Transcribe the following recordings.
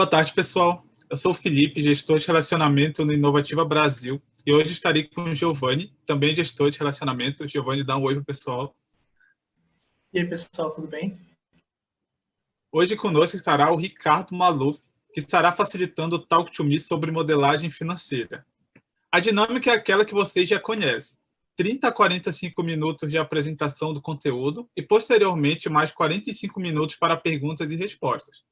Boa tarde, pessoal. Eu sou o Felipe, gestor de relacionamento no Inovativa Brasil, e hoje estarei com o Giovanni, também gestor de relacionamento. Giovanni, dá um oi para o pessoal. E aí, pessoal, tudo bem? Hoje conosco estará o Ricardo Maluf, que estará facilitando o Talk to Me sobre modelagem financeira. A dinâmica é aquela que vocês já conhecem. 30 a 45 minutos de apresentação do conteúdo e, posteriormente, mais 45 minutos para perguntas e respostas.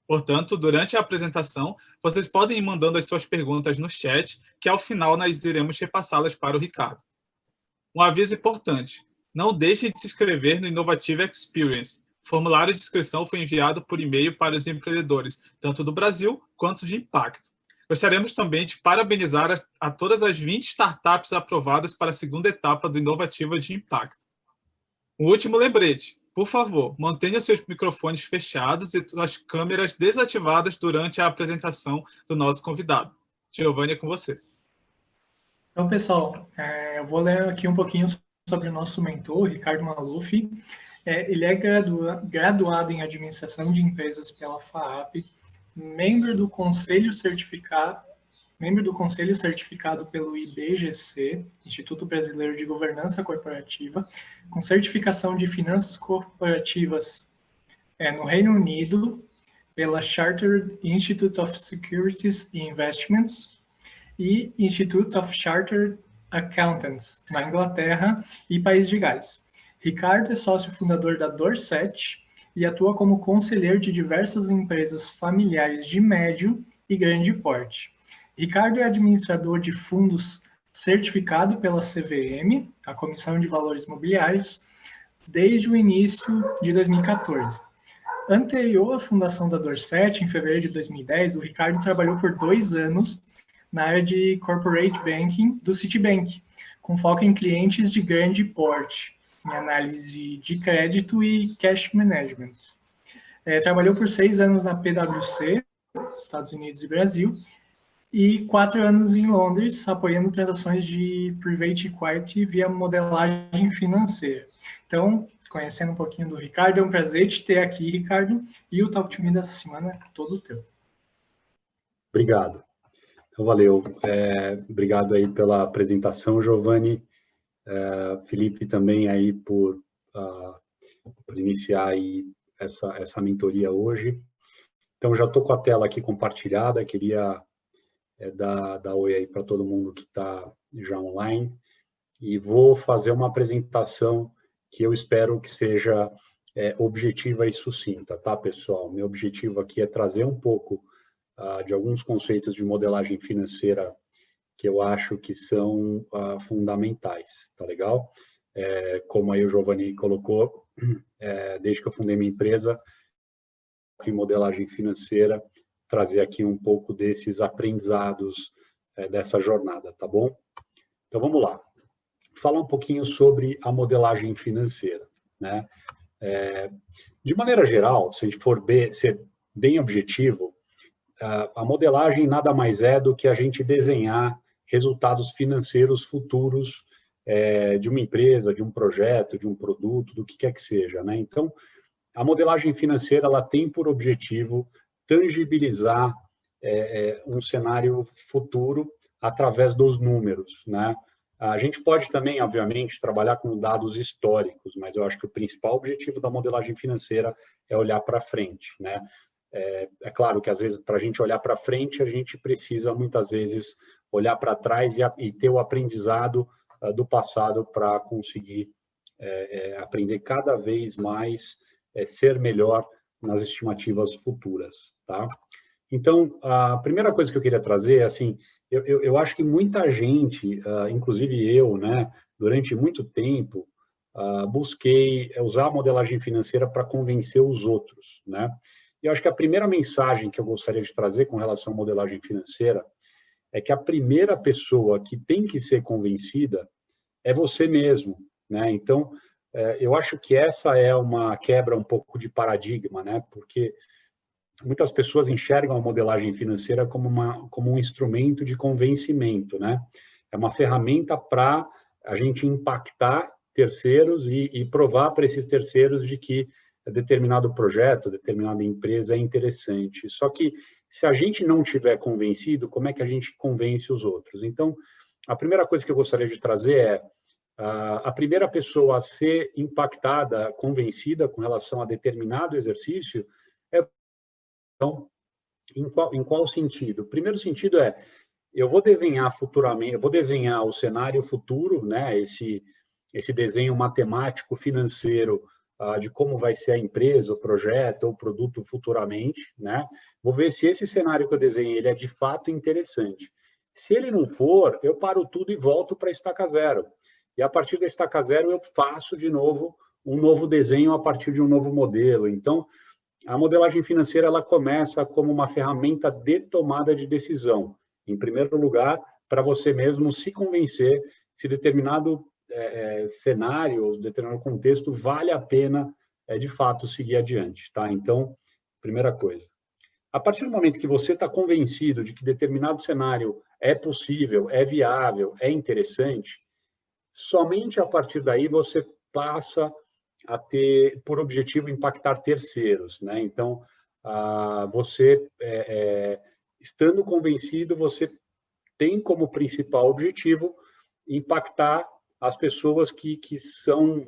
Portanto, durante a apresentação, vocês podem ir mandando as suas perguntas no chat, que ao final nós iremos repassá-las para o Ricardo. Um aviso importante: não deixe de se inscrever no Innovative Experience. O formulário de inscrição foi enviado por e-mail para os empreendedores, tanto do Brasil quanto de impacto. Gostaríamos também de parabenizar a todas as 20 startups aprovadas para a segunda etapa do Inovativa de Impacto. Um último lembrete: por favor, mantenha seus microfones fechados e suas câmeras desativadas durante a apresentação do nosso convidado. Giovanni, é com você. Então, pessoal, eu vou ler aqui um pouquinho sobre o nosso mentor, Ricardo Maluf. Ele é graduado em Administração de Empresas pela FAAP, membro do Conselho certificado pelo IBGC, Instituto Brasileiro de Governança Corporativa, com certificação de Finanças Corporativas no Reino Unido, pela Chartered Institute of Securities and Investments e Institute of Chartered Accountants, na Inglaterra e País de Gales. Ricardo é sócio fundador da Dorset e atua como conselheiro de diversas empresas familiares de médio e grande porte. Ricardo é administrador de fundos certificado pela CVM, a Comissão de Valores Mobiliários, desde o início de 2014. Anterior à fundação da Dorset, em fevereiro de 2010, o Ricardo trabalhou por 2 anos na área de Corporate Banking do Citibank, com foco em clientes de grande porte, em análise de crédito e cash management. Trabalhou por 6 anos na PwC, Estados Unidos e Brasil, e 4 anos em Londres, apoiando transações de private equity via modelagem financeira. Então, conhecendo um pouquinho do Ricardo, é um prazer te ter aqui, Ricardo, e o Talk to Me dessa semana é todo teu. Obrigado. Então, valeu. Obrigado aí pela apresentação, Giovanni. Felipe também aí por iniciar aí essa mentoria hoje. Então, já estou com a tela aqui compartilhada, queria dar oi aí para todo mundo que está já online, e vou fazer uma apresentação que eu espero que seja objetiva e sucinta, tá, pessoal? Meu objetivo aqui é trazer um pouco de alguns conceitos de modelagem financeira que eu acho que são fundamentais, tá legal? Como aí o Giovanni colocou, desde que eu fundei minha empresa, em modelagem financeira, trazer aqui um pouco desses aprendizados dessa jornada, tá bom? Então, vamos lá. Falar um pouquinho sobre a modelagem financeira, né? De maneira geral, se a gente for ser bem objetivo, a modelagem nada mais é do que a gente desenhar resultados financeiros futuros de uma empresa, de um projeto, de um produto, do que quer que seja, né? Então, a modelagem financeira ela tem por objetivo tangibilizar um cenário futuro através dos números, né? A gente pode também, obviamente, trabalhar com dados históricos, mas eu acho que o principal objetivo da modelagem financeira é olhar para frente, né? É claro que, às vezes, para a gente olhar para frente, a gente precisa, muitas vezes, olhar para trás e ter o aprendizado do passado para conseguir aprender cada vez mais, ser melhor nas estimativas futuras, tá? Então, a primeira coisa que eu queria trazer é, assim, eu acho que muita gente, inclusive eu, né, durante muito tempo, busquei usar a modelagem financeira para convencer os outros, né? E eu acho que a primeira mensagem que eu gostaria de trazer com relação à modelagem financeira é que a primeira pessoa que tem que ser convencida é você mesmo, né? Então, eu acho que essa é uma quebra um pouco de paradigma, né? Porque muitas pessoas enxergam a modelagem financeira como um instrumento de convencimento, né? É uma ferramenta para a gente impactar terceiros e provar para esses terceiros de que determinado projeto, determinada empresa é interessante. Só que Se a gente não tiver convencido, como é que a gente convence os outros? Então, a primeira coisa que eu gostaria de trazer é a primeira pessoa a ser impactada, convencida com relação a determinado exercício é, então, em qual sentido? O primeiro sentido é, eu vou desenhar futuramente, eu vou desenhar o cenário futuro, né, esse desenho matemático, financeiro, de como vai ser a empresa, o projeto, o produto futuramente, né? Vou ver se esse cenário que eu desenhei ele é de fato interessante. Se ele não for, eu paro tudo e volto para a estaca zero. E a partir da estaca zero eu faço de novo um novo desenho a partir de um novo modelo. Então, a modelagem financeira ela começa como uma ferramenta de tomada de decisão. Em primeiro lugar, para você mesmo se convencer se determinado cenário, determinado contexto, vale a pena, de fato, seguir adiante. Tá? Então, primeira coisa. A partir do momento que você está convencido de que determinado cenário é possível, é viável, é interessante, somente a partir daí você passa a ter por objetivo impactar terceiros, né? Então, você, estando convencido, você tem como principal objetivo impactar as pessoas que são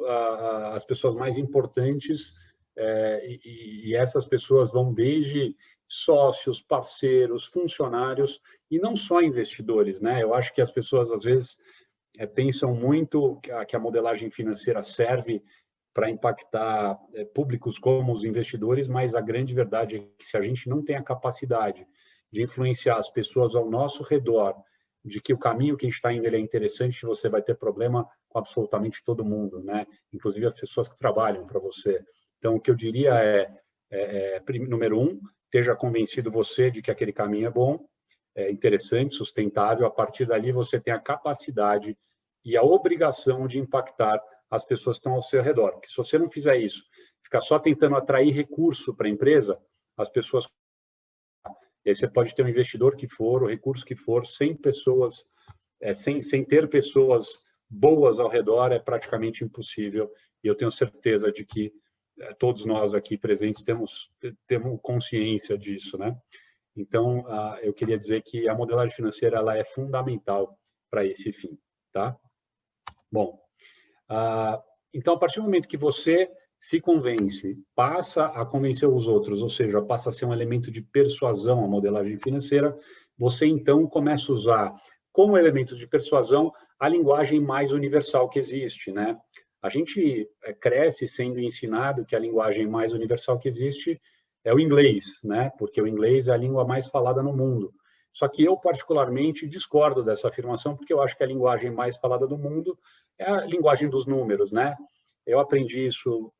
as pessoas mais importantes, e essas pessoas vão desde sócios, parceiros, funcionários, e não só investidores, né? Eu acho que as pessoas, às vezes, pensam muito que a modelagem financeira serve para impactar públicos como os investidores, mas a grande verdade é que se a gente não tem a capacidade de influenciar as pessoas ao nosso redor, de que o caminho que a gente está indo ele é interessante, você vai ter problema com absolutamente todo mundo, né? Inclusive as pessoas que trabalham para você. Então, o que eu diria número um, esteja convencido você de que aquele caminho é bom, é interessante, sustentável. A partir dali, você tem a capacidade e a obrigação de impactar as pessoas que estão ao seu redor. Porque se você não fizer isso, ficar só tentando atrair recurso para a empresa, as pessoas... E aí você pode ter um investidor que for, o recurso que for, sem pessoas, sem ter pessoas boas ao redor, é praticamente impossível. E eu tenho certeza de que todos nós aqui presentes temos consciência disso, né? Então, eu queria dizer que a modelagem financeira ela é fundamental para esse fim, tá? Bom, então, a partir do momento que você se convence, passa a convencer os outros, ou seja, passa a ser um elemento de persuasão a modelagem financeira, você então começa a usar como elemento de persuasão a linguagem mais universal que existe, né? A gente cresce sendo ensinado que a linguagem mais universal que existe é o inglês, né? Porque o inglês é a língua mais falada no mundo. Só que eu, particularmente, discordo dessa afirmação, porque eu acho que a linguagem mais falada do mundo é a linguagem dos números, né? Eu aprendi isso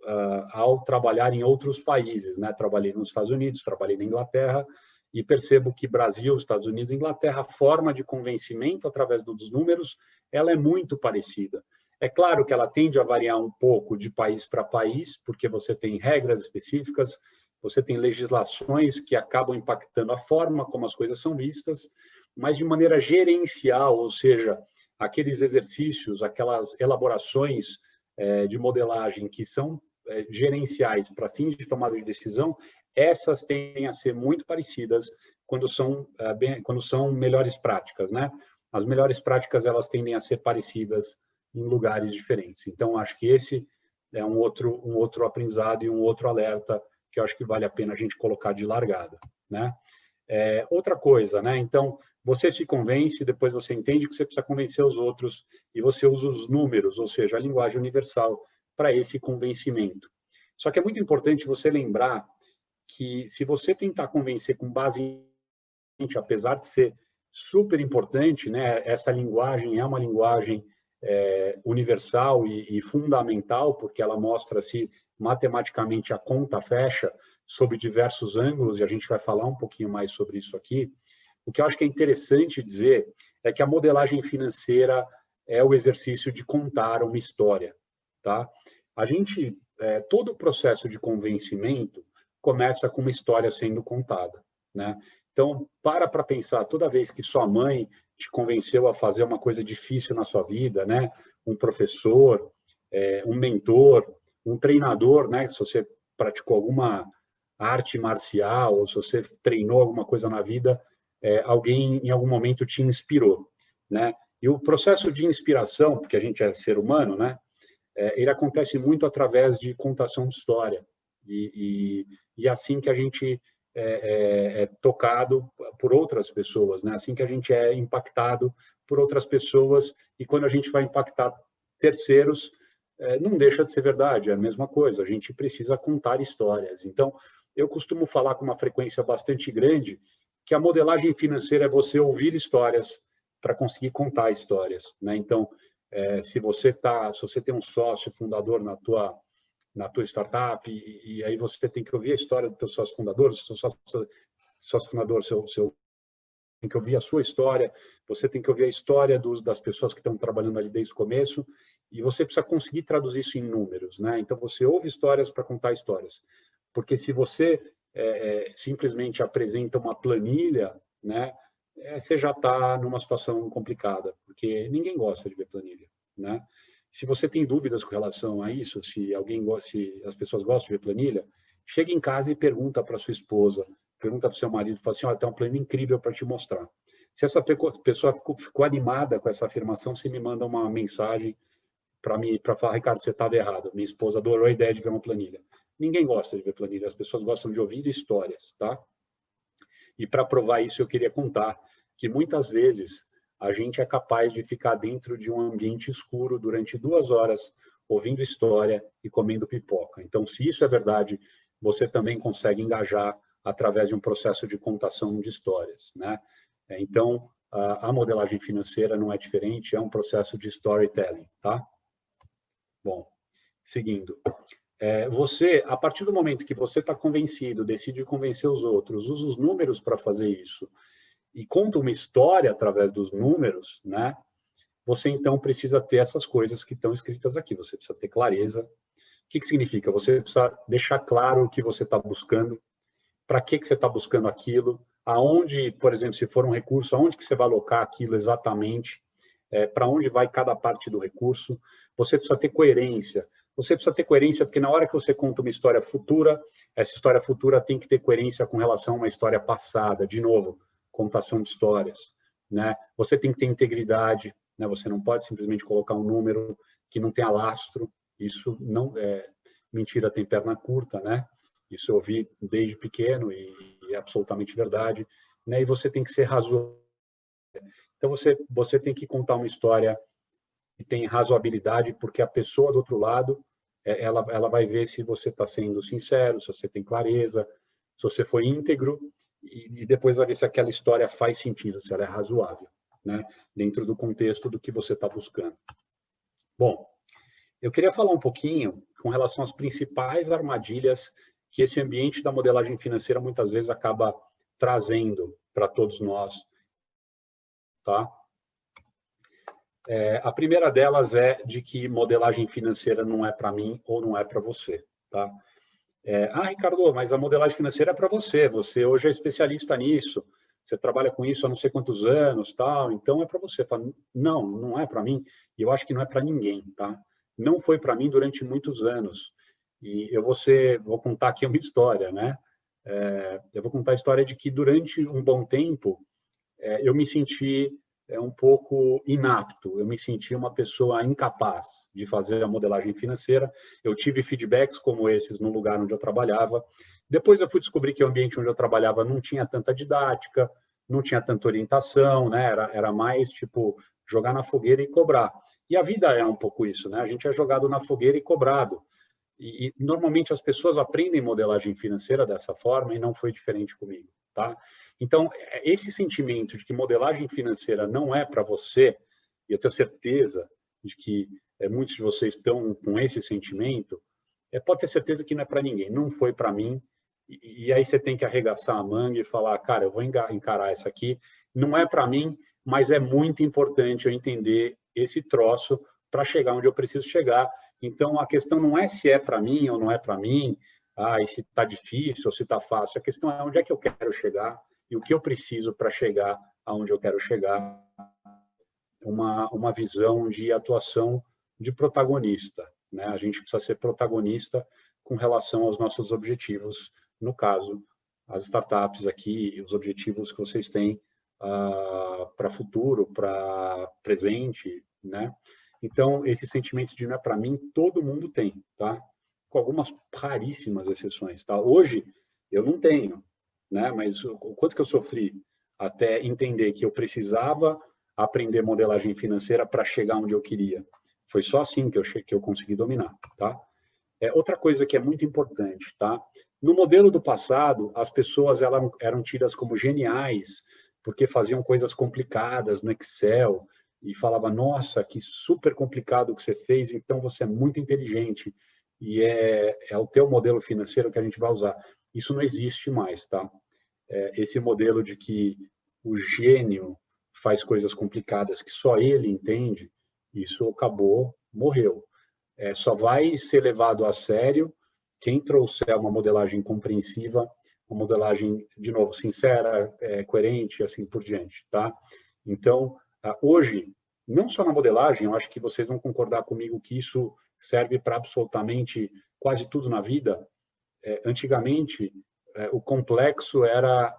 ao trabalhar em outros países, né? Trabalhei nos Estados Unidos, trabalhei na Inglaterra, e percebo que Brasil, Estados Unidos e Inglaterra, a forma de convencimento através dos números, ela é muito parecida. É claro que ela tende a variar um pouco de país para país, porque você tem regras específicas, você tem legislações que acabam impactando a forma como as coisas são vistas, mas de maneira gerencial, ou seja, aqueles exercícios, aquelas elaborações de modelagem que são gerenciais para fins de tomada de decisão, essas tendem a ser muito parecidas quando são melhores práticas, né? As melhores práticas elas tendem a ser parecidas em lugares diferentes. Então, acho que esse é um outro aprendizado e um outro alerta que eu acho que vale a pena a gente colocar de largada, né? Outra coisa, né? Então, você se convence, depois você entende que você precisa convencer os outros e você usa os números, ou seja, a linguagem universal para esse convencimento. Só que é muito importante você lembrar que se você tentar convencer com base em, apesar de ser super importante, né? Essa linguagem é uma linguagem universal e fundamental, porque ela mostra se matematicamente a conta fecha sob diversos ângulos, e a gente vai falar um pouquinho mais sobre isso aqui. O que eu acho que é interessante dizer é que a modelagem financeira é o exercício de contar uma história, tá? A gente, todo o processo de convencimento começa com uma história sendo contada, né? Então, para pensar, toda vez que sua mãe te convenceu a fazer uma coisa difícil na sua vida, né? Um professor, um mentor, um treinador, né? Se você praticou arte marcial, ou se você treinou alguma coisa na vida, alguém em algum momento te inspirou, né? E o processo de inspiração, porque a gente é ser humano, né? Ele acontece muito através de contação de história. E assim que a gente é tocado por outras pessoas, né? Assim que a gente é impactado por outras pessoas, e quando a gente vai impactar terceiros, não deixa de ser verdade, é a mesma coisa, a gente precisa contar histórias. Então, eu costumo falar com uma frequência bastante grande que a modelagem financeira é você ouvir histórias para conseguir contar histórias, né? Então, se você tem um sócio fundador na tua startup, e aí você tem que ouvir a história do teu sócio fundador, seu sócio fundador, tem que ouvir a sua história, você tem que ouvir a história das pessoas que estão trabalhando ali desde o começo, e você precisa conseguir traduzir isso em números, né? Então, você ouve histórias para contar histórias. Porque se você simplesmente apresenta uma planilha, né, você já está numa situação complicada, porque ninguém gosta de ver planilha, né? Se você tem dúvidas com relação a isso, se as pessoas gostam de ver planilha, chega em casa e pergunta para sua esposa, pergunta para o seu marido, fala assim, tem uma planilha incrível para te mostrar. Se essa pessoa ficou animada com essa afirmação, você me manda uma mensagem para falar, Ricardo, você estava errado. Minha esposa adorou a ideia de ver uma planilha. Ninguém gosta de ver planilha, as pessoas gostam de ouvir histórias, tá? E para provar isso, eu queria contar que muitas vezes a gente é capaz de ficar dentro de um ambiente escuro durante 2 horas, ouvindo história e comendo pipoca. Então, se isso é verdade, você também consegue engajar através de um processo de contação de histórias, né? Então, a modelagem financeira não é diferente, é um processo de storytelling, tá? Bom, seguindo. Você, a partir do momento que você está convencido, decide convencer os outros, usa os números para fazer isso e conta uma história através dos números, né? Você então precisa ter essas coisas que estão escritas aqui. Você precisa ter clareza. O que significa? Você precisa deixar claro o que você está buscando, para que você está buscando aquilo, aonde, por exemplo, se for um recurso, aonde que você vai alocar aquilo exatamente, para onde vai cada parte do recurso. Você precisa ter coerência. Você precisa ter coerência porque na hora que você conta uma história futura, essa história futura tem que ter coerência com relação a uma história passada. De novo, contação de histórias, né? Você tem que ter integridade, né? Você não pode simplesmente colocar um número que não tenha lastro. Isso não é mentira, tem perna curta, né? Isso eu ouvi desde pequeno e é absolutamente verdade, né? E você tem que ser razoável. Então você tem que contar uma história que tem razoabilidade, porque a pessoa do outro lado ela vai ver se você está sendo sincero, se você tem clareza, se você foi íntegro, e depois vai ver se aquela história faz sentido, se ela é razoável, né? Dentro do contexto do que você está buscando. Bom, eu queria falar um pouquinho com relação às principais armadilhas que esse ambiente da modelagem financeira muitas vezes acaba trazendo para todos nós, tá? A primeira delas é de que modelagem financeira não é para mim ou não é para você, tá? Ricardo, mas a modelagem financeira é para você. Você hoje é especialista nisso. Você trabalha com isso há não sei quantos anos, tal. Então é para você. Não, não é para mim. E eu acho que não é para ninguém, tá? Não foi para mim durante muitos anos. E eu vou contar aqui uma história, né? Eu vou contar a história de que durante um bom tempo eu me senti um pouco inapto, eu me senti uma pessoa incapaz de fazer a modelagem financeira. Eu tive feedbacks como esses no lugar onde eu trabalhava. Depois eu fui descobrir que o ambiente onde eu trabalhava não tinha tanta didática, não tinha tanta orientação, né? Era mais tipo jogar na fogueira e cobrar. E a vida é um pouco isso, né? A gente é jogado na fogueira e cobrado. E normalmente as pessoas aprendem modelagem financeira dessa forma e não foi diferente comigo, tá? Então, esse sentimento de que modelagem financeira não é para você, e eu tenho certeza de que muitos de vocês estão com esse sentimento, pode ter certeza que não é para ninguém, não foi para mim, e aí você tem que arregaçar a manga e falar, cara, eu vou encarar isso aqui, não é para mim, mas é muito importante eu entender esse troço para chegar onde eu preciso chegar. Então, a questão não é se é para mim ou não é para mim, e se está difícil ou se está fácil, a questão é onde é que eu quero chegar e o que eu preciso para chegar aonde eu quero chegar. Uma visão de atuação de protagonista, né? A gente precisa ser protagonista com relação aos nossos objetivos no caso, as startups aqui, os objetivos que vocês têm para futuro, para presente, né? Então, esse sentimento de não é para mim, todo mundo tem, tá? Com algumas raríssimas exceções, tá? Hoje, eu não tenho, né? Mas o quanto que eu sofri até entender que eu precisava aprender modelagem financeira para chegar onde eu queria. Foi só assim que eu consegui dominar, tá? Outra coisa que é muito importante, tá? No modelo do passado, as pessoas eram tidas como geniais porque faziam coisas complicadas no Excel e falava, nossa, que super complicado o que você fez, então você é muito inteligente e é o teu modelo financeiro que a gente vai usar. Isso não existe mais, tá? Esse modelo de que o gênio faz coisas complicadas que só ele entende, isso acabou, morreu. Só vai ser levado a sério quem trouxer uma modelagem compreensiva, uma modelagem, de novo, sincera, coerente e assim por diante, tá? Então, hoje, não só na modelagem, eu acho que vocês vão concordar comigo que isso serve para absolutamente quase tudo na vida. Antigamente, o complexo era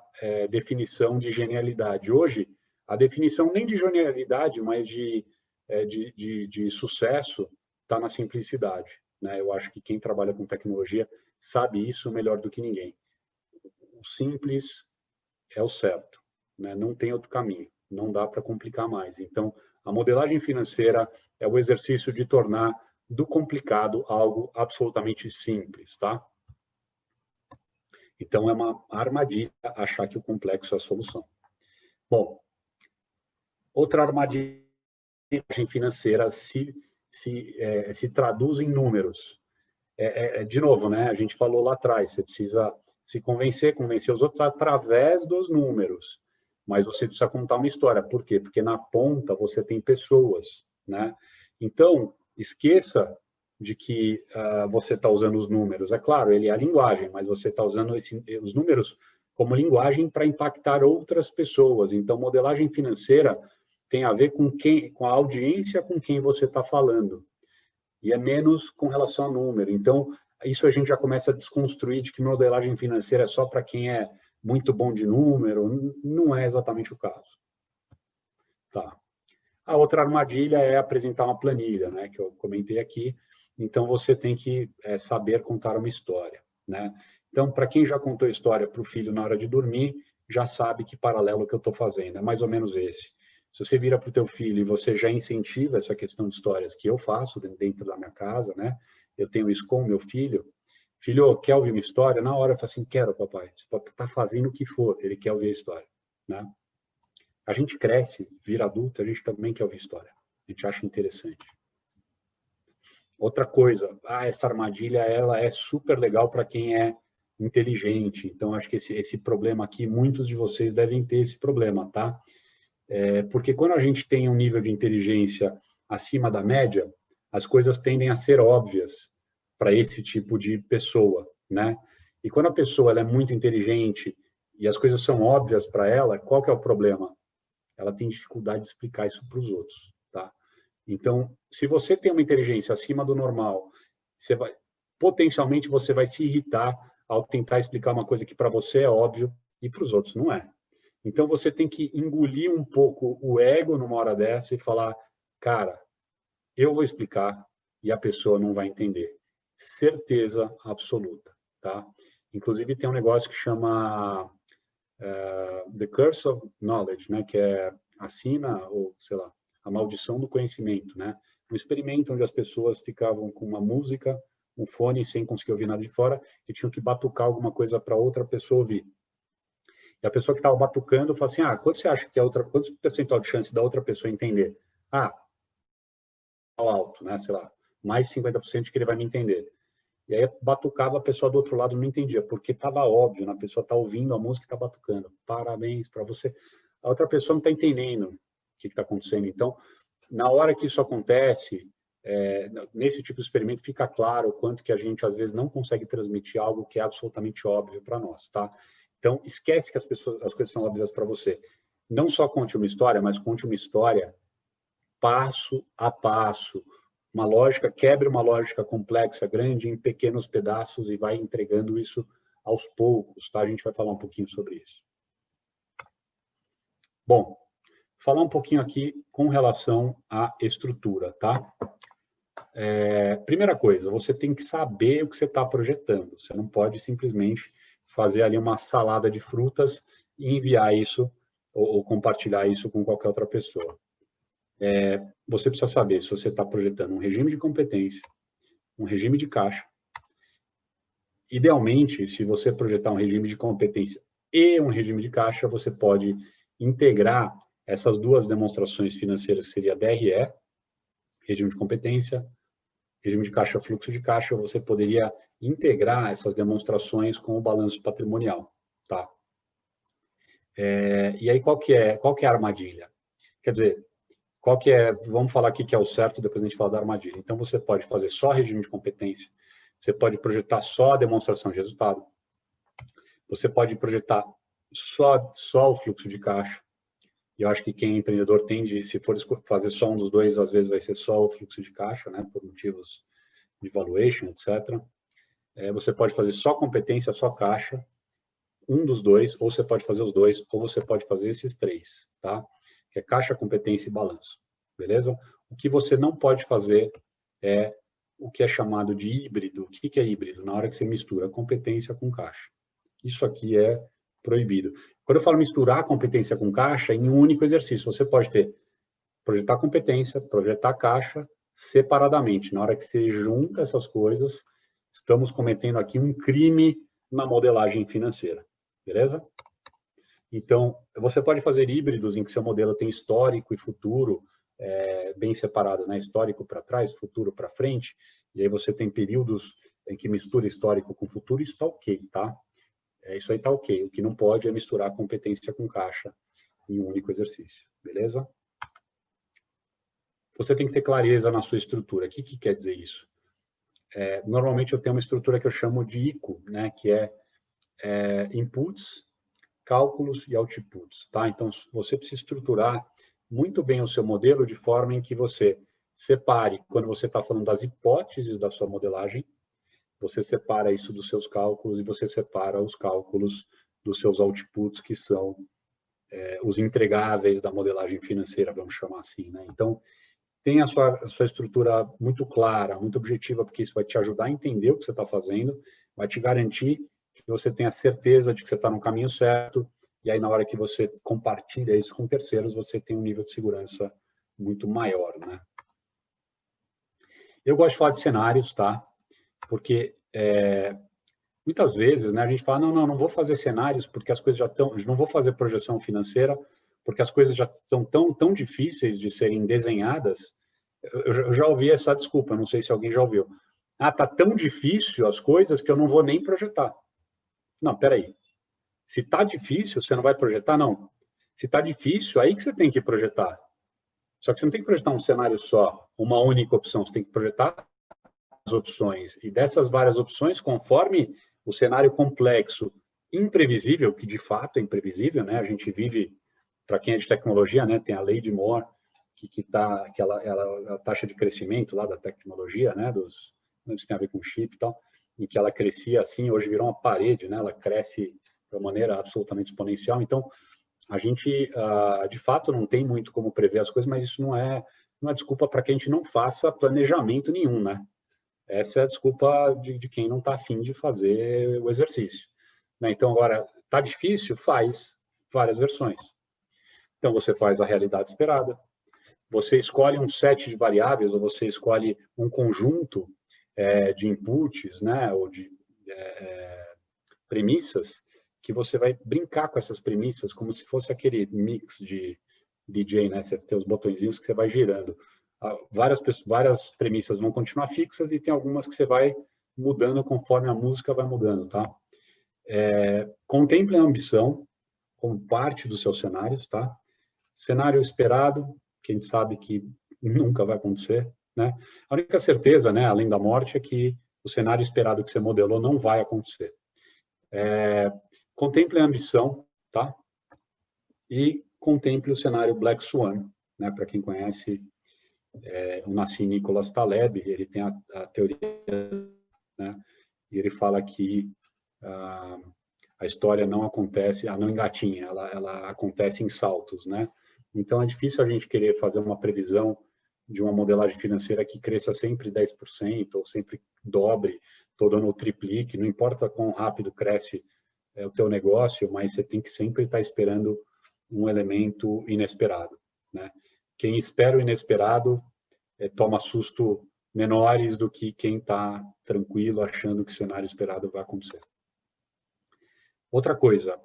definição de genialidade. Hoje, a definição nem de genialidade, mas de sucesso está na simplicidade, né? Eu acho que quem trabalha com tecnologia sabe isso melhor do que ninguém. O simples é o certo, né? Não tem outro caminho, não dá para complicar mais. Então, a modelagem financeira é o exercício de tornar do complicado algo absolutamente simples, tá? Então, é uma armadilha achar que o complexo é a solução. Bom, outra armadilha financeira se traduz em números. De novo, né? A gente falou lá atrás, você precisa se convencer os outros através dos números, mas você precisa contar uma história. Por quê? Porque na ponta você tem pessoas, né? Então, esqueça de que você está usando os números. É claro, ele é a linguagem, mas você está usando os números como linguagem para impactar outras pessoas. Então, modelagem financeira tem a ver com a audiência com quem você está falando. E é menos com relação a número. Então, isso a gente já começa a desconstruir de que modelagem financeira é só para quem é muito bom de número. Não é exatamente o caso. Tá. A outra armadilha é apresentar uma planilha, né, que eu comentei aqui. Então, você tem que saber contar uma história, né? Então, para quem já contou história para o filho na hora de dormir, já sabe que paralelo que eu estou fazendo. É mais ou menos esse. Se você vira para o teu filho e você já incentiva essa questão de histórias que eu faço dentro da minha casa, né? Eu tenho isso com o meu filho. Filho, quer ouvir uma história? Na hora eu falo assim, quero, papai. Você está fazendo o que for, ele quer ouvir a história, né? A gente cresce, vira adulto, a gente também quer ouvir história. A gente acha interessante. Outra coisa, essa armadilha, ela é super legal para quem é inteligente. Então, acho que esse problema aqui, muitos de vocês devem ter esse problema, tá? Porque quando a gente tem um nível de inteligência acima da média, as coisas tendem a ser óbvias para esse tipo de pessoa, né? E quando a pessoa ela é muito inteligente e as coisas são óbvias para ela, qual que é o problema? Ela tem dificuldade de explicar isso para os outros, tá? Então, se você tem uma inteligência acima do normal, potencialmente você vai se irritar ao tentar explicar uma coisa que para você é óbvio e para os outros não é. Então, você tem que engolir um pouco o ego numa hora dessa e falar, cara, eu vou explicar e a pessoa não vai entender. Certeza absoluta, tá? Inclusive, tem um negócio que chama The Curse of Knowledge, né? Que é ou sei lá, a maldição do conhecimento, né? Um experimento onde as pessoas ficavam com uma música, um fone, sem conseguir ouvir nada de fora, e tinham que batucar alguma coisa para outra pessoa ouvir. E a pessoa que estava batucando falou assim, quanto você acha que quanto percentual de chance da outra pessoa entender? Alto, né? Sei lá, mais 50% que ele vai me entender. E aí batucava, a pessoa do outro lado não entendia, porque estava óbvio, né? A pessoa está ouvindo a música e está batucando. Parabéns para você. A outra pessoa não está entendendo o que está acontecendo. Então, na hora que isso acontece, nesse tipo de experimento, fica claro o quanto que a gente, às vezes, não consegue transmitir algo que é absolutamente óbvio para nós, tá? Então, esquece que as coisas são óbvias para você. Não só conte uma história, mas conte uma história passo a passo. Quebre uma lógica complexa, grande, em pequenos pedaços e vai entregando isso aos poucos, tá? A gente vai falar um pouquinho sobre isso. Bom, falar um pouquinho aqui com relação à estrutura, tá? Primeira coisa, você tem que saber o que você está projetando. Você não pode simplesmente fazer ali uma salada de frutas e enviar isso ou compartilhar isso com qualquer outra pessoa. Você precisa saber se você está projetando um regime de competência, um regime de caixa. Idealmente, se você projetar um regime de competência e um regime de caixa, você pode integrar essas duas demonstrações financeiras, que seria DRE, regime de competência, regime de caixa, fluxo de caixa, você poderia integrar essas demonstrações com o balanço patrimonial, tá? E aí, qual que é a armadilha? Quer dizer, vamos falar aqui que é o certo, depois a gente fala da armadilha. Então, você pode fazer só regime de competência, você pode projetar só a demonstração de resultado, você pode projetar só o fluxo de caixa, e eu acho que quem é empreendedor tende, se for fazer só um dos dois, às vezes vai ser só o fluxo de caixa, né, por motivos de valuation, etc. Você pode fazer só competência, só caixa, um dos dois, ou você pode fazer os dois, ou você pode fazer esses três, tá? Que é caixa, competência e balanço, beleza? O que você não pode fazer é o que é chamado de híbrido. O que é híbrido? Na hora que você mistura competência com caixa. Isso aqui é proibido. Quando eu falo misturar competência com caixa, em um único exercício, você pode projetar competência, projetar caixa separadamente. Na hora que você junta essas coisas, estamos cometendo aqui um crime na modelagem financeira, beleza? Então, você pode fazer híbridos em que seu modelo tem histórico e futuro bem separado, né? Histórico para trás, futuro para frente, e aí você tem períodos em que mistura histórico com futuro, isso está ok, tá? Isso aí está ok. O que não pode é misturar competência com caixa em um único exercício, beleza? Você tem que ter clareza na sua estrutura. O que quer dizer isso? Normalmente eu tenho uma estrutura que eu chamo de ICO, né? Que é inputs, cálculos e outputs, tá? Então, você precisa estruturar muito bem o seu modelo de forma em que você separe, quando você está falando das hipóteses da sua modelagem, você separa isso dos seus cálculos e você separa os cálculos dos seus outputs, que são os entregáveis da modelagem financeira, vamos chamar assim, né? Então, tenha a sua estrutura muito clara, muito objetiva, porque isso vai te ajudar a entender o que você está fazendo, vai te garantir que você tenha certeza de que você está no caminho certo, e aí na hora que você compartilha isso com terceiros, você tem um nível de segurança muito maior, né? Eu gosto de falar de cenários, tá? Porque muitas vezes, né, a gente fala, não vou fazer cenários porque as coisas já estão, não vou fazer projeção financeira porque as coisas já estão tão difíceis de serem desenhadas. Eu já ouvi essa desculpa, não sei se alguém já ouviu. Tá tão difícil as coisas que eu não vou nem projetar. Não, peraí. Se tá difícil, você não vai projetar? Não. Se tá difícil, aí que você tem que projetar. Só que você não tem que projetar um cenário só, uma única opção. Você tem que projetar as opções. E dessas várias opções, conforme o cenário complexo, imprevisível, que de fato é imprevisível, né? A gente vive, para quem é de tecnologia, né? Tem a lei de Moore, a taxa de crescimento lá da tecnologia, né? Isso tem a ver com chip e tal, em que ela crescia assim, hoje virou uma parede, né? Ela cresce de uma maneira absolutamente exponencial. Então, a gente, de fato, não tem muito como prever as coisas, mas isso não é desculpa para que a gente não faça planejamento nenhum, né? Essa é a desculpa de quem não está afim de fazer o exercício, né? Então, agora, está difícil? Faz várias versões. Então, você faz a realidade esperada, você escolhe um set de variáveis, ou você escolhe um conjunto de inputs, né? Ou de premissas, que você vai brincar com essas premissas, como se fosse aquele mix de DJ, né? Você tem os botõezinhos que você vai girando. Várias premissas vão continuar fixas e tem algumas que você vai mudando conforme a música vai mudando, tá? Contemple a ambição como parte dos seus cenários, tá? Cenário esperado, que a gente sabe que nunca vai acontecer, né? A única certeza, né, além da morte, é que o cenário esperado que você modelou não vai acontecer. Contemple a ambição, tá? E contemple o cenário Black Swan, né? Para quem conhece o Nassim Nicholas Taleb, ele tem a teoria, né? E ele fala que a história não acontece, ela não engatinha, ela acontece em saltos, né? Então, é difícil a gente querer fazer uma previsão de uma modelagem financeira que cresça sempre 10%, ou sempre dobre, todo ano triplique, não importa quão rápido cresce o teu negócio, mas você tem que sempre estar esperando um elemento inesperado, né? Quem espera o inesperado toma susto menores do que quem está tranquilo, achando que o cenário esperado vai acontecer. Outra coisa,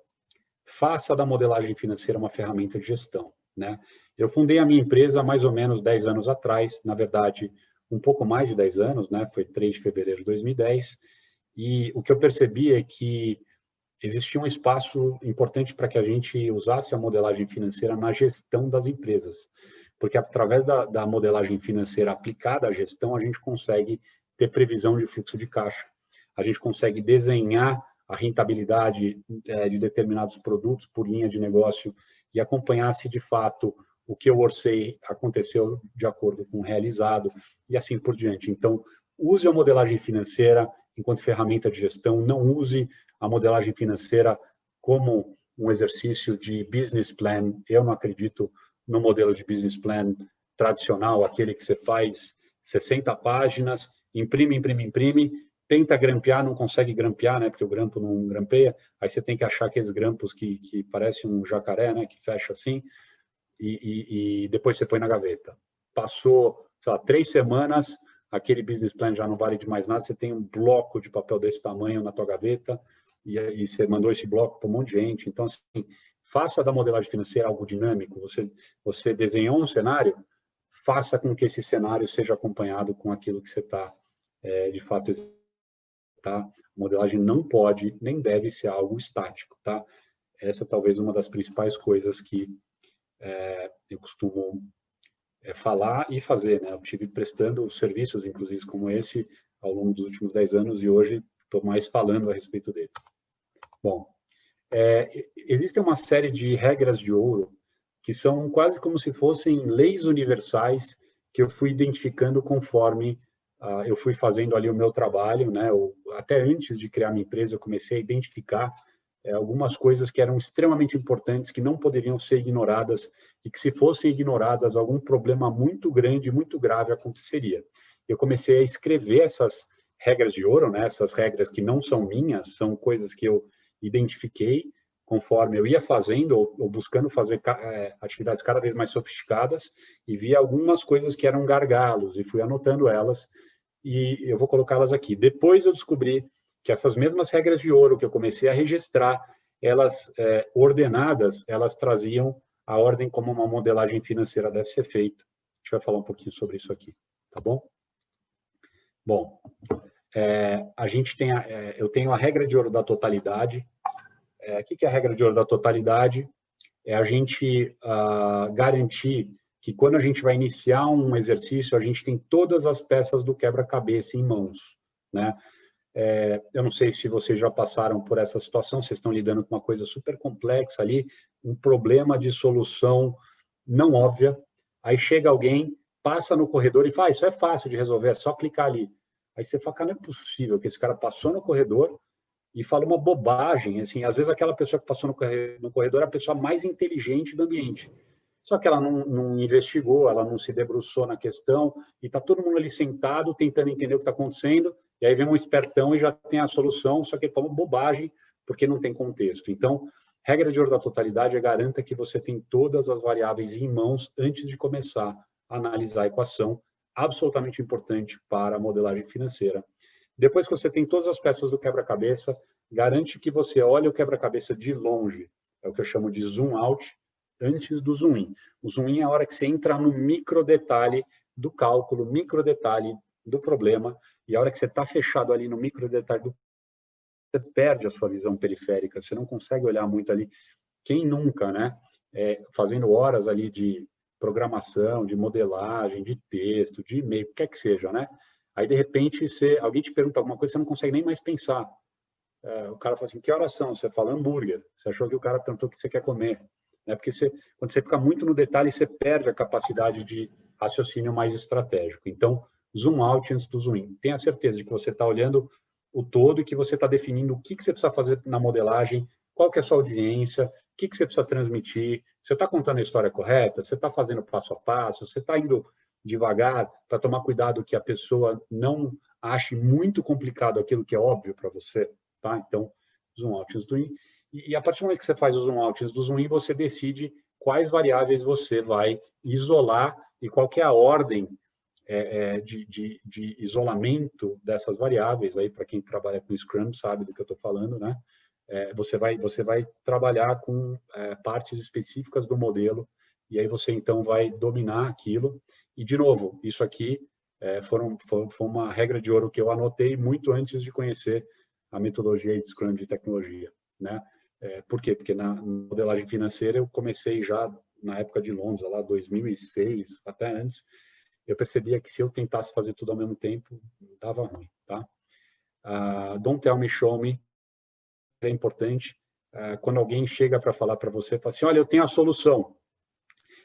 faça da modelagem financeira uma ferramenta de gestão, né? Eu fundei a minha empresa há mais ou menos 10 anos atrás, na verdade, um pouco mais de 10 anos, né? Foi 3 de fevereiro de 2010, e o que eu percebi é que existia um espaço importante para que a gente usasse a modelagem financeira na gestão das empresas, porque através da modelagem financeira aplicada à gestão, a gente consegue ter previsão de fluxo de caixa, a gente consegue desenhar a rentabilidade de determinados produtos por linha de negócio e acompanhar se de fato o que eu orcei aconteceu de acordo com o realizado e assim por diante. Então, use a modelagem financeira enquanto ferramenta de gestão, não use a modelagem financeira como um exercício de business plan. Eu não acredito no modelo de business plan tradicional, aquele que você faz 60 páginas, imprime, tenta grampear, não consegue grampear, né, porque o grampo não grampeia, aí você tem que achar aqueles grampos que parecem um jacaré, né, que fecha assim, e depois você põe na gaveta. Passou, sei lá, 3 semanas, aquele business plan já não vale de mais nada, você tem um bloco de papel desse tamanho na tua gaveta, e você mandou esse bloco para um monte de gente. Então, assim, faça da modelagem financeira algo dinâmico. Você desenhou um cenário, faça com que esse cenário seja acompanhado com aquilo que você está, de fato, tá? A modelagem não pode, nem deve ser algo estático, tá? Essa é talvez uma das principais coisas que eu costumo falar e fazer, né? Eu estive prestando serviços, inclusive, como esse, ao longo dos últimos 10 anos, e hoje estou mais falando a respeito deles. Bom, existe uma série de regras de ouro que são quase como se fossem leis universais que eu fui identificando conforme eu fui fazendo ali o meu trabalho, né? Até antes de criar minha empresa, eu comecei a identificar algumas coisas que eram extremamente importantes, que não poderiam ser ignoradas, e que se fossem ignoradas, algum problema muito grande, muito grave aconteceria. Eu comecei a escrever essas regras de ouro, né? Essas regras que não são minhas, são coisas que eu identifiquei conforme eu ia fazendo ou buscando fazer atividades cada vez mais sofisticadas, e vi algumas coisas que eram gargalos, e fui anotando elas, e eu vou colocá-las aqui. Depois eu descobri que essas mesmas regras de ouro que eu comecei a registrar, elas ordenadas, elas traziam a ordem como uma modelagem financeira deve ser feita. A gente vai falar um pouquinho sobre isso aqui, tá bom? Bom, a gente tem eu tenho a regra de ouro da totalidade. O que é a regra de ouro da totalidade? É a gente garantir que quando a gente vai iniciar um exercício, a gente tem todas as peças do quebra-cabeça em mãos, né? Eu não sei se vocês já passaram por essa situação, vocês estão lidando com uma coisa super complexa ali, um problema de solução não óbvia, aí chega alguém, passa no corredor e fala, isso é fácil de resolver, é só clicar ali. Aí você fala, não é possível que esse cara passou no corredor e fala uma bobagem, assim, às vezes aquela pessoa que passou no corredor é a pessoa mais inteligente do ambiente. Só que ela não investigou, ela não se debruçou na questão, e está todo mundo ali sentado, tentando entender o que está acontecendo, e aí vem um espertão e já tem a solução, só que ele fala bobagem, porque não tem contexto. Então, regra de ouro da totalidade garanta que você tem todas as variáveis em mãos antes de começar a analisar a equação, absolutamente importante para a modelagem financeira. Depois que você tem todas as peças do quebra-cabeça, garante que você olhe o quebra-cabeça de longe, é o que eu chamo de zoom out, antes do zoom in. O zoom in é a hora que você entra no micro detalhe do cálculo, micro detalhe do problema, e a hora que você está fechado ali no micro detalhe você perde a sua visão periférica, você não consegue olhar muito ali. Quem nunca, né? Fazendo horas ali de programação, de modelagem, de texto, de e-mail, o que quer que seja, né? Aí, de repente, alguém te pergunta alguma coisa, você não consegue nem mais pensar. O cara fala assim, que horas são? Você fala hambúrguer. Você achou que o cara perguntou o que você quer comer. Né? Porque quando você fica muito no detalhe, você perde a capacidade de raciocínio mais estratégico. Então, zoom out antes do zoom in. Tenha certeza de que você está olhando o todo e que você está definindo o que você precisa fazer na modelagem, qual que é a sua audiência, o que você precisa transmitir, você está contando a história correta, você está fazendo passo a passo, você está indo devagar para tomar cuidado que a pessoa não ache muito complicado aquilo que é óbvio para você, tá? Então, zoom out e zoom in. E a partir do momento que você faz o zoom out e do zoom in, você decide quais variáveis você vai isolar e qual que é a ordem de isolamento dessas variáveis. Aí, para quem trabalha com Scrum, sabe do que eu estou falando, né? Você vai trabalhar com partes específicas do modelo e aí você, então, vai dominar aquilo. E, de novo, isso aqui foi uma regra de ouro que eu anotei muito antes de conhecer a metodologia de Scrum de tecnologia, né? Por quê? Porque na modelagem financeira eu comecei já na época de Londres, lá 2006, até antes, eu percebia que se eu tentasse fazer tudo ao mesmo tempo, dava ruim, tá? Don't tell me, show me. É importante. Quando alguém chega para falar para você, fala assim, olha, eu tenho a solução.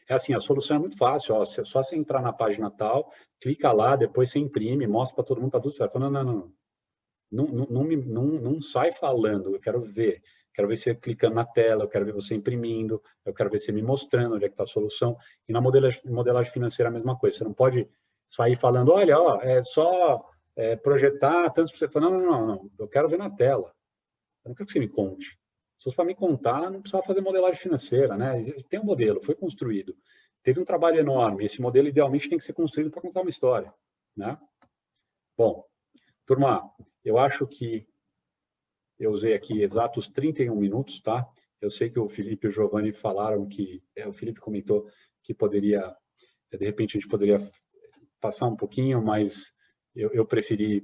É assim, a solução é muito fácil, ó, só você entrar na página tal, clica lá, depois você imprime, mostra para todo mundo, tá tudo certo. Não sai falando, eu quero ver você clicando na tela, eu quero ver você imprimindo, eu quero ver você me mostrando onde é que está a solução. E na modelagem financeira a mesma coisa, você não pode sair falando, olha, ó, é só projetar, tantos por cento. Não, eu quero ver na tela, eu não quero que você me conte. Se fosse para me contar, não precisava fazer modelagem financeira, né? Tem um modelo, foi construído, teve um trabalho enorme, esse modelo idealmente tem que ser construído para contar uma história, né? Bom, turma, eu acho que eu usei aqui exatos 31 minutos, tá? Eu sei que o Felipe e o Giovanni falaram que... o Felipe comentou que poderia... de repente, a gente poderia passar um pouquinho, mas eu preferi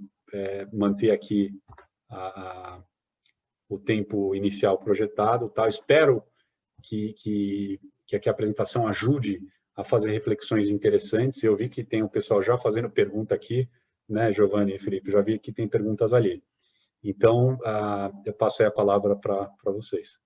manter aqui o tempo inicial projetado, tá? Espero que aqui a apresentação ajude a fazer reflexões interessantes. Eu vi que tem o pessoal já fazendo pergunta aqui, né, Giovanni e Felipe? Já vi que tem perguntas ali. Então, eu passo aí a palavra para vocês.